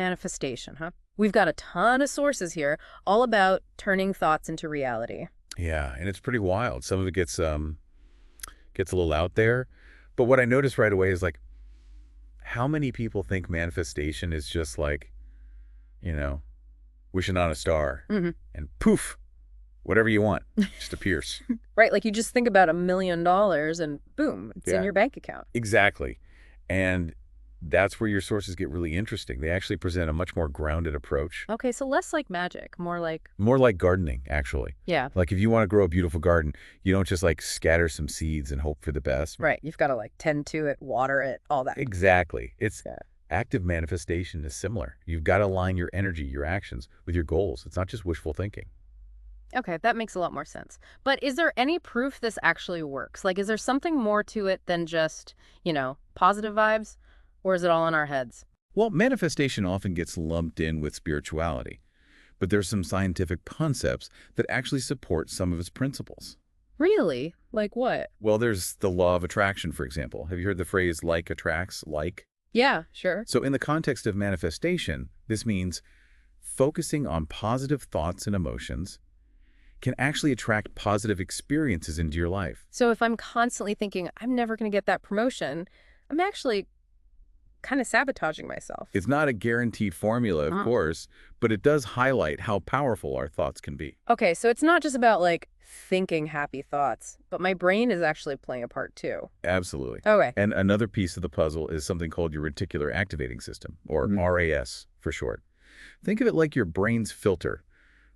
Manifestation, huh? We've got a ton of sources here, all about turning thoughts into reality. Yeah, and it's pretty wild. Some of it gets a little out there. But what I noticed right away is like how many people think manifestation is just like, you know, wishing on a star Hmm. and poof, whatever you want just appears. Right, like you just think about $1 million and boom, it's in Yeah, your bank account. exactly. And that's where your sources get really interesting. They actually present a much more grounded approach, Okay, so less like magic, more like, more like gardening, actually. yeah, Like if you want to grow a beautiful garden, you don't just like scatter some seeds and hope for the best. right, you've got to like tend to it, water it, all that. Exactly. It's Yeah. active manifestation is similar. You've got to align your energy, your actions with your goals. It's not just wishful thinking. Okay, that makes a lot more sense. But is there any proof this actually works? Like, is there something more to it than just, positive vibes? Or is it all in our heads? Well, manifestation often gets lumped in with spirituality, but there's some scientific concepts that actually support some of its principles. Really? Like what? Well, there's the law of attraction, for example. Have you heard the phrase like attracts like? Yeah, sure. So in the context of manifestation, this means focusing on positive thoughts and emotions can actually attract positive experiences into your life. So if I'm constantly thinking, I'm never going to get that promotion, I'm actually kind of sabotaging myself. It's not a guaranteed formula, of Uh, course, but it does highlight how powerful our thoughts can be. Okay, so it's not just about like thinking happy thoughts, but my brain is actually playing a part too. Absolutely. Okay. And another piece of the puzzle is something called your reticular activating system, or RAS for short. Think of it like your brain's filter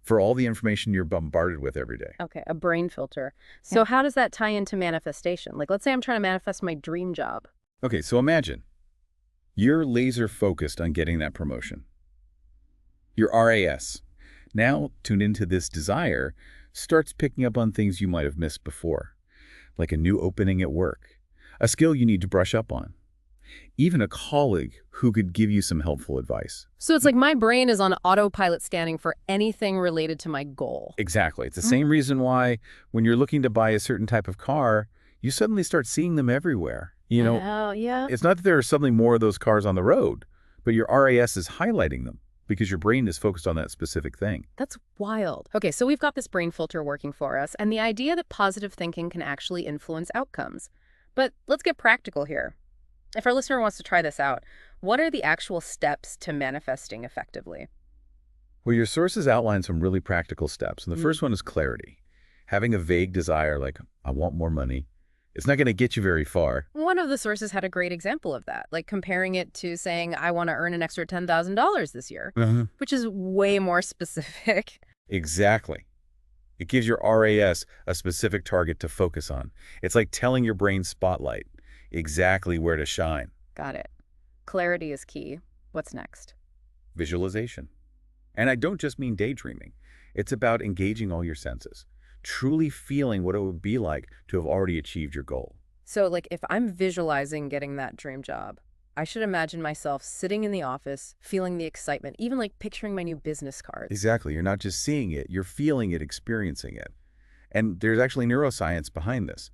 for all the information you're bombarded with every day. Okay, a brain filter. So how does that tie into manifestation? Like, let's say I'm trying to manifest my dream job. Okay, so imagine you're laser focused on getting that promotion. Your RAS, now tuned into this desire, starts picking up on things you might have missed before, like a new opening at work, a skill you need to brush up on, even a colleague who could give you some helpful advice. So it's like my brain is on autopilot scanning for anything related to my goal. Exactly. It's the same reason why when you're looking to buy a certain type of car, you suddenly start seeing them everywhere. Oh, yeah. It's not that there are suddenly more of those cars on the road, but your RAS is highlighting them because your brain is focused on that specific thing. That's wild. Okay, so we've got this brain filter working for us, and the idea that positive thinking can actually influence outcomes. But let's get practical here. If our listener wants to try this out, what are the actual steps to manifesting effectively? Well, your sources outline some really practical steps. And the first one is clarity. Having a vague desire like, I want more money, it's not going to get you very far. One of the sources had a great example of that, like comparing it to saying, I want to earn an extra $10,000 this year, which is way more specific. Exactly. It gives your RAS a specific target to focus on. It's like telling your brain spotlight exactly where to shine. Got it. Clarity is key. What's next? Visualization. And I don't just mean daydreaming. It's about engaging all your senses, truly feeling what it would be like to have already achieved your goal. So, like, if I'm visualizing getting that dream job, I should imagine myself sitting in the office, feeling the excitement, even like picturing my new business cards. Exactly. You're not just seeing it, you're feeling it, experiencing it. And there's actually neuroscience behind this.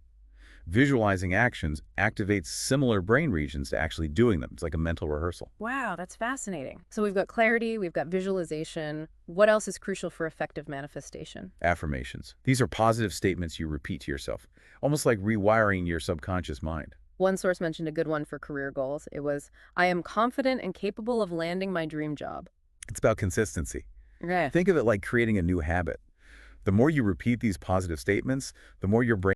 Visualizing actions activates similar brain regions to actually doing them. It's like a mental rehearsal. Wow, that's fascinating. So we've got clarity, we've got visualization. What else is crucial for effective manifestation? Affirmations. These are positive statements you repeat to yourself, almost like rewiring your subconscious mind. One source mentioned a good one for career goals. It was, I am confident and capable of landing my dream job. It's about consistency. Yeah. Think of it like creating a new habit. The more you repeat these positive statements, the more your brain